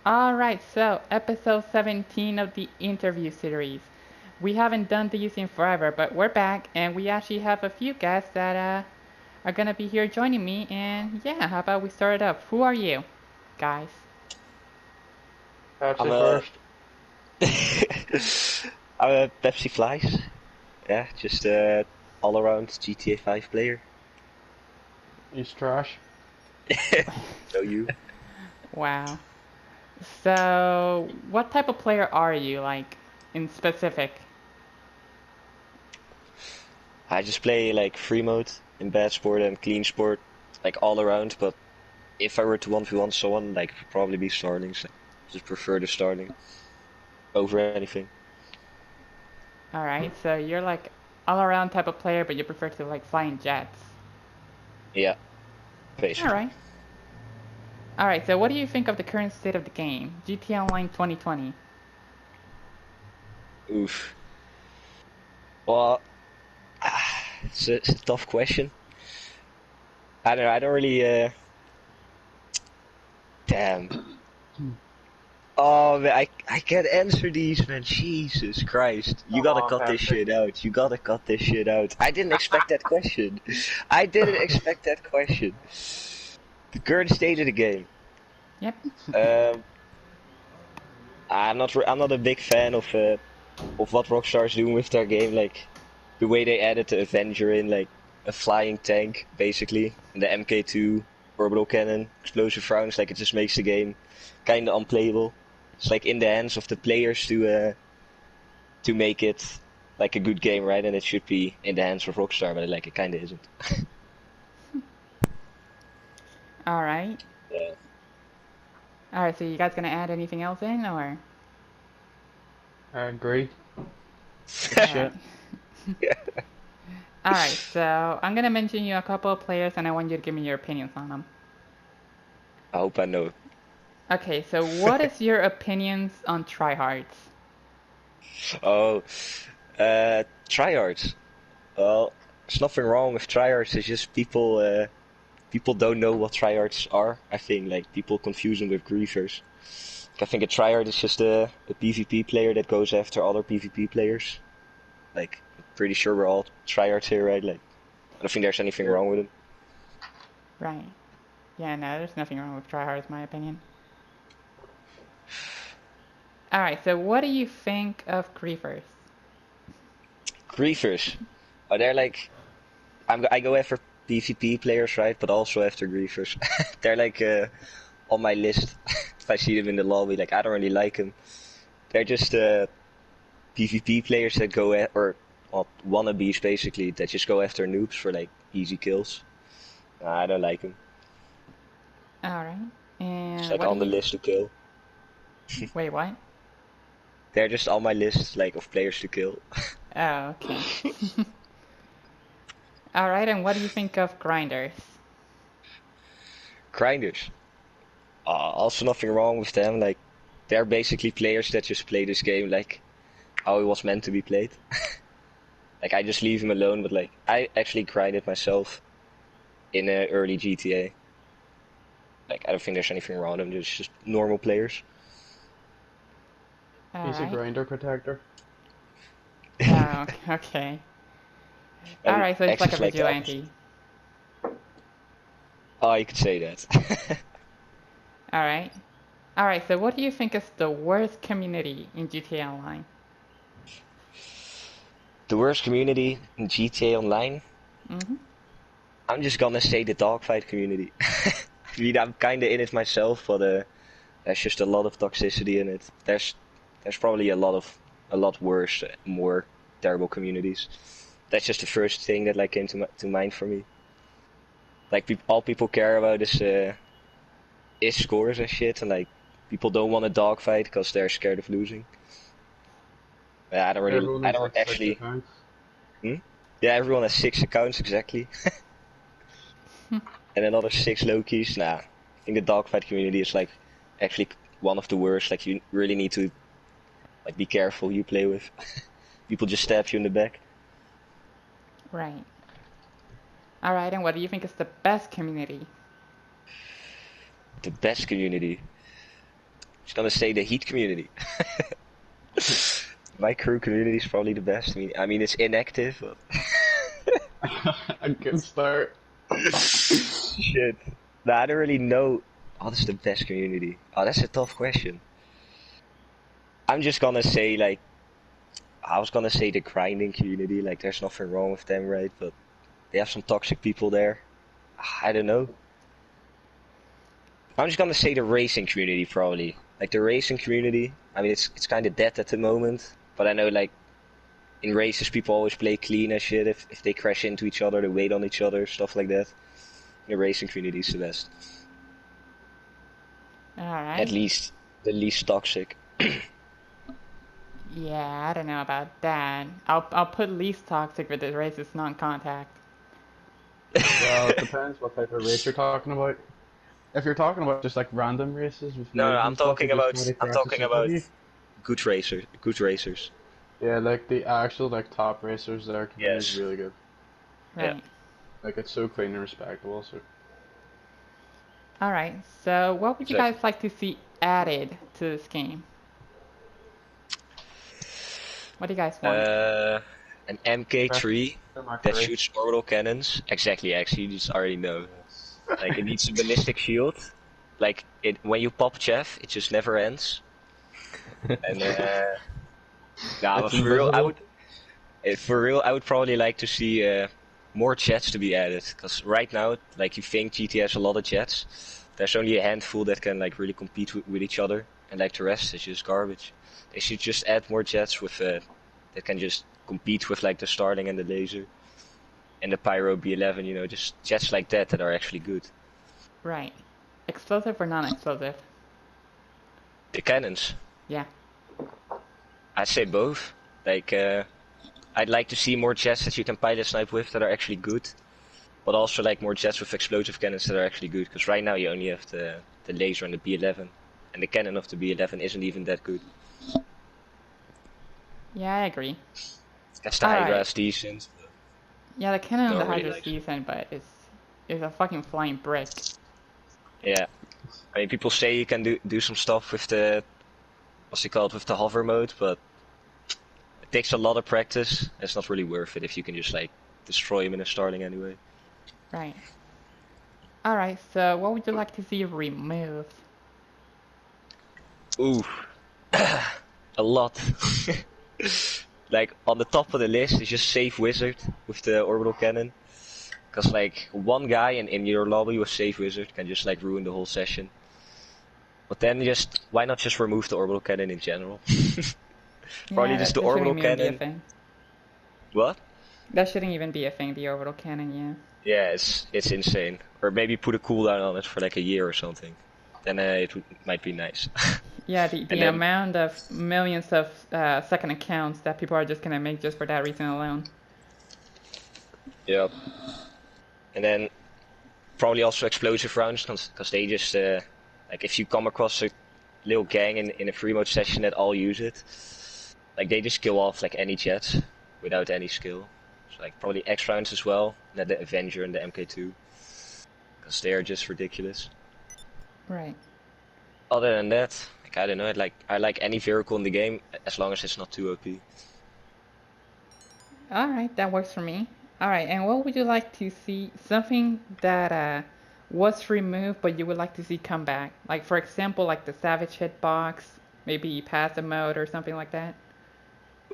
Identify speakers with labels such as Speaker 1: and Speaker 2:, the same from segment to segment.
Speaker 1: Alright, so episode 17 of the interview series. We haven't done these in forever, but we're back and we actually have a few guests that are gonna be here joining me. And yeah, how about we start it up? Who are you, guys?
Speaker 2: I'm
Speaker 3: Pepsi
Speaker 2: a
Speaker 3: first.
Speaker 2: I'm a PepsiFlyz. Yeah, just a all-around GTA 5 player.
Speaker 3: He's trash.
Speaker 2: So you?
Speaker 1: Wow. So, what type of player are you, like, in specific?
Speaker 2: I just play like free mode in bad sport and clean sport, like all around. But if I were to 1v1 someone, like it would probably be starting. So I just prefer the starting over anything.
Speaker 1: Alright, so you're like all around type of player, but you prefer to like fly in jets.
Speaker 2: Yeah, basically.
Speaker 1: Alright. Alright, so what do you think of the current state of the game? GTA Online 2020.
Speaker 2: Oof. Well, it's a tough question. I don't know. I don't really. Damn. Oh man, I can't answer these, man. Jesus Christ. You
Speaker 3: Come
Speaker 2: gotta
Speaker 3: on,
Speaker 2: cut this
Speaker 3: Pepsi.
Speaker 2: shit out. You gotta cut this shit out. I didn't expect that question. I didn't expect that question. The current state of the game.
Speaker 1: Yep.
Speaker 2: Um, I'm not a big fan of what Rockstar's doing with their game. Like the way they added the Avenger in, like a flying tank, basically, and the MK2 orbital cannon, explosive rounds. Like it just makes the game kind of unplayable. It's like in the hands of the players to make it like a good game, right? And it should be in the hands of Rockstar, but like it kind of isn't.
Speaker 1: Alright.
Speaker 2: Yeah.
Speaker 1: Alright, so you guys gonna add anything else in, or?
Speaker 3: I agree.
Speaker 1: Alright.
Speaker 3: Shit.
Speaker 1: Alright, so I'm gonna mention you a couple of players and I want you to give me your opinions on them.
Speaker 2: I hope I know.
Speaker 1: Okay, so what is your opinions on tryhards?
Speaker 2: Oh, tryhards. Well, there's nothing wrong with tryhards. It's just people don't know what tryhards are. I think like people confuse them with griefers. I think a tryhard is just a PvP player that goes after other PvP players. Like, I'm pretty sure we're all tryhards here, right? Like, I don't think there's anything
Speaker 3: Yep.
Speaker 2: wrong with them.
Speaker 1: Right. Yeah, no, there's nothing wrong with tryhards, in my opinion. Alright, so what do you think of griefers?
Speaker 2: Griefers. Oh, they're like, I go after PvP players, right? But also after griefers. They're like on my list. If I see them in the lobby, like I don't really like them. They're just PvP players that go at or well, wannabes basically that just go after noobs for like easy kills. I don't like them.
Speaker 1: Alright.
Speaker 2: It's
Speaker 1: And
Speaker 2: like
Speaker 1: what do
Speaker 2: on the
Speaker 1: you...
Speaker 2: list to kill.
Speaker 1: Wait, what?
Speaker 2: They're just on my list like of players to kill.
Speaker 1: Oh, okay. Alright, and what do you think of grinders?
Speaker 2: Grinders. Also nothing wrong with them. Like they're basically players that just play this game like how it was meant to be played. Like I just leave them alone. But like I actually grinded myself in early GTA. Like I don't think there's anything wrong with them. They're just normal players.
Speaker 3: He's a
Speaker 1: Alright.
Speaker 3: grinder protector.
Speaker 1: Oh, okay.
Speaker 2: And
Speaker 1: Alright, so it's like a
Speaker 2: actions like the opposite.
Speaker 1: vigilante.
Speaker 2: Oh, you could say that.
Speaker 1: Alright. Alright, so what do you think is the worst community in GTA Online?
Speaker 2: The worst community in GTA Online.
Speaker 1: Mm-hmm.
Speaker 2: I'm just gonna say the dogfight community. I mean, I'm kinda in it myself, but there's just a lot of toxicity in it. There's probably a lot worse, more terrible communities. That's just the first thing that like came to mind for me. Like all people care about is scores and shit, and like people don't want to dogfight because they're scared of losing. Yeah,
Speaker 3: Everyone
Speaker 2: I
Speaker 3: has
Speaker 2: don't
Speaker 3: like 6
Speaker 2: actually.
Speaker 3: accounts.
Speaker 2: Hmm? Yeah, everyone has 6 accounts exactly, and another 6 low-keys. Nah, I think the dogfight community is like actually one of the worst. Like you really need to like be careful who you play with. People just stab you in the back.
Speaker 1: Right. Alright, and what do you think is the best community?
Speaker 2: The best community. just gonna say the Heat community. My crew community is probably the best. I mean it's inactive, but
Speaker 3: A good start.
Speaker 2: shit. Nah, I don't really know. Oh, this is the best community. Oh, that's a tough question. I'm just gonna say like I was gonna say the grinding community. Like there's nothing wrong with them, right? But they have some toxic people there. I don't know. I'm just gonna say the racing community probably. Like the racing community. I mean it's kind of dead at the moment, but I know like in races people always play clean and shit. If they crash into each other, they wait on each other, stuff like that. The racing community is the best.
Speaker 1: Alright.
Speaker 2: At least the least toxic.
Speaker 1: Yeah, I don't know about that. I'll put least toxic with the racist non-contact.
Speaker 3: Well, it depends what type of race you're talking about. If you're talking about just like random races with
Speaker 2: No,
Speaker 3: moves
Speaker 2: I'm
Speaker 3: and stuff,
Speaker 2: talking
Speaker 3: you just
Speaker 2: about
Speaker 3: nobody
Speaker 2: I'm
Speaker 3: crashes
Speaker 2: talking
Speaker 3: into
Speaker 2: about
Speaker 3: you.
Speaker 2: good racers. Good racers.
Speaker 3: Yeah, like the actual like top racers, their community is
Speaker 2: Yes.
Speaker 3: really good.
Speaker 2: Yeah.
Speaker 1: Right.
Speaker 3: Like it's so clean and respectable. So
Speaker 1: Alright, so what would you
Speaker 2: Exactly.
Speaker 1: guys like to see added to this game? What do you guys want?
Speaker 2: An MK3
Speaker 3: Mark
Speaker 2: that
Speaker 3: III.
Speaker 2: shoots orbital cannons. Exactly, actually, you just already know.
Speaker 3: Yes.
Speaker 2: Like it needs a ballistic shield. Like it when you pop Jeff, it just never ends. And nah, but
Speaker 3: It's invisible.
Speaker 2: for real, I would probably like to see more jets to be added. Because right now, like you think GT has a lot of jets, there's only a handful that can like really compete with each other, and like the rest is just garbage. They should just add more jets with that can just compete with like the Starling and the Laser and the Pyro B11. You know, just jets like that are actually good.
Speaker 1: Right. Explosive or non-explosive?
Speaker 2: The cannons,
Speaker 1: Yeah.
Speaker 2: I'd say both. Like I'd like to see more jets that you can pilot snipe with that are actually good. But also like more jets with explosive cannons that are actually good. Because right now you only have the laser and the B11. And the cannon of the B11 isn't even that good.
Speaker 1: Yeah, I agree.
Speaker 2: That's the Hydra
Speaker 1: Alright.
Speaker 2: is decent.
Speaker 1: Yeah, the cannon
Speaker 2: No
Speaker 1: on the
Speaker 2: one really
Speaker 1: Hydra's
Speaker 2: likes it.
Speaker 1: decent, but it's a fucking flying brick.
Speaker 2: Yeah. I mean people say you can do some stuff with the what's it called, with the hover mode, but it takes a lot of practice. It's not really worth it if you can just like destroy him in a Starling anyway.
Speaker 1: Right. Alright, so what would you like to see removed?
Speaker 2: Ooh. A lot. Like on the top of the list is just save wizard with the orbital cannon. Cause like one guy in your lobby with save wizard can just like ruin the whole session. But then just why not just remove the orbital cannon in general? Probably
Speaker 1: Yeah,
Speaker 2: just the
Speaker 1: that shouldn't
Speaker 2: orbital
Speaker 1: even be a
Speaker 2: cannon.
Speaker 1: thing.
Speaker 2: What?
Speaker 1: That shouldn't even be a thing, the orbital cannon, yeah.
Speaker 2: Yeah, it's insane. Or maybe put a cooldown on it for like a year or something. Then might be nice.
Speaker 1: Yeah,
Speaker 2: And
Speaker 1: the
Speaker 2: then
Speaker 1: amount of millions of second accounts that people are just gonna make just for that reason alone.
Speaker 2: yeah. And then probably also explosive rounds, because they just like if you come across a little gang in a free mode session that all use it, like they just kill off like any jets without any skill. So like probably X rounds as well, and then the Avenger and the MK2, because they are just ridiculous.
Speaker 1: Right.
Speaker 2: Other than that, like I don't know, I like any vehicle in the game as long as it's not too OP.
Speaker 1: Alright, that works for me. Alright, and what would you like to see? Something that was removed but you would like to see come back? Like, for example, like the Savage hitbox, maybe passive mode or something like that?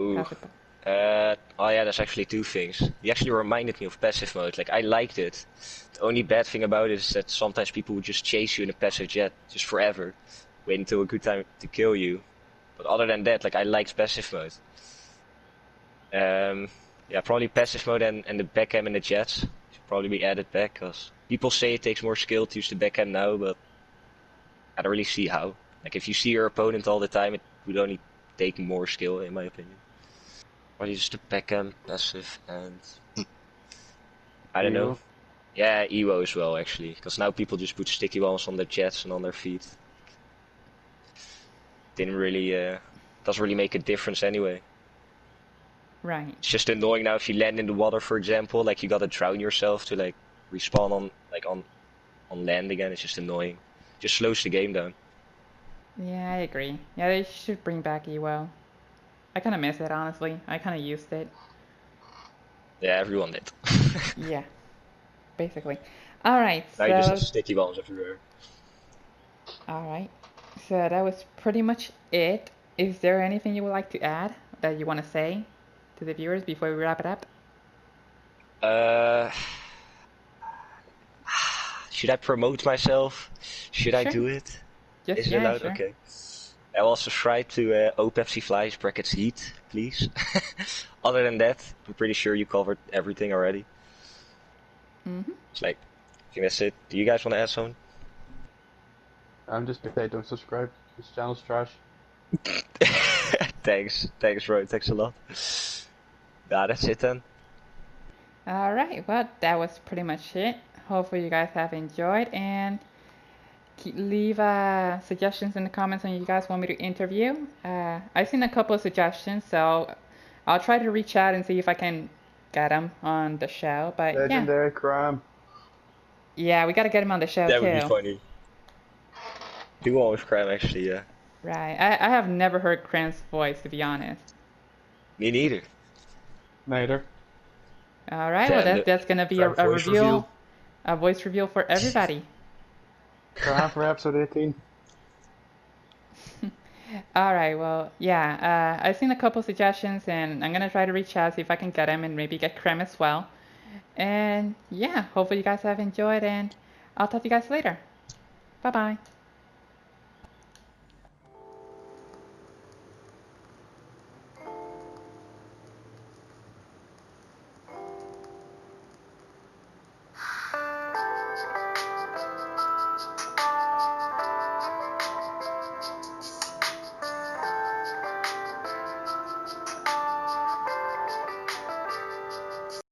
Speaker 2: Ooh.
Speaker 1: Passive.
Speaker 2: Oh yeah, there's actually two things. You actually reminded me of passive mode. Like I liked it. The only bad thing about it is that sometimes people would just chase you in a passive jet just forever, wait until a good time to kill you. But other than that, like I liked passive mode. Yeah, probably passive mode and the backhand and the jets should probably be added back, because people say it takes more skill to use the backhand now, but I don't really see how. Like if you see your opponent all the time, it would only take more skill, in my opinion. Probably just the backhand, passive, and I don't know.
Speaker 3: Evo.
Speaker 2: Yeah, Evo as well, actually, because now people just put sticky bombs on their jets and on their feet. Didn't really, doesn't really make a difference anyway.
Speaker 1: Right.
Speaker 2: It's just annoying now if you land in the water, for example, like you gotta drown yourself to like respawn on like on land again. It's just annoying. Just slows the game down.
Speaker 1: Yeah, I agree. Yeah, they should bring back EWO. I kind of miss it, honestly. I kind of used it.
Speaker 2: Yeah, everyone did.
Speaker 1: Yeah, basically. Alright,
Speaker 2: Now you just have
Speaker 1: so...
Speaker 2: sticky bombs everywhere.
Speaker 1: Alright. So that was pretty much it. Is there anything you would like to add that you want to say to the viewers before we wrap it up?
Speaker 2: Uh, should I promote myself? Should I
Speaker 1: Sure.
Speaker 2: do it?
Speaker 1: Just,
Speaker 2: Is it
Speaker 1: yeah,
Speaker 2: allowed?
Speaker 1: sure.
Speaker 2: Okay. I will subscribe to PepsiFlyz brackets heat, please. Other than that, I'm pretty sure you covered everything already.
Speaker 1: Mm-hmm.
Speaker 2: It's like, I think that's it. Do you guys want to add something?
Speaker 3: I'm just gonna say don't subscribe. This channel's trash.
Speaker 2: Thanks, Roy. Thanks a lot. Yeah, that's it then.
Speaker 1: Alright, well, that was pretty much it. Hopefully you guys have enjoyed, and leave suggestions in the comments on you guys want me to interview. I've seen a couple of suggestions, so I'll try to reach out and see if I can get them on the show. But yeah,
Speaker 3: Legendary crime.
Speaker 1: yeah, we gotta get him on the show
Speaker 2: That would be
Speaker 1: too.
Speaker 2: funny. People always crime, actually, yeah.
Speaker 1: Right. I have never heard Cram's voice, to be honest.
Speaker 2: Me neither.
Speaker 3: Neither.
Speaker 1: Alright, well
Speaker 2: Damn,
Speaker 1: that's gonna be
Speaker 2: Cram
Speaker 1: a
Speaker 2: voice
Speaker 1: reveal,
Speaker 2: reveal.
Speaker 1: a voice reveal for everybody.
Speaker 3: Crime for episode 18.
Speaker 1: Alright, well, yeah, I've seen a couple suggestions, and I'm gonna try to reach out, see if I can get him, and maybe get Krem as well. And yeah, hopefully you guys have enjoyed, and I'll talk to you guys later. Bye-bye.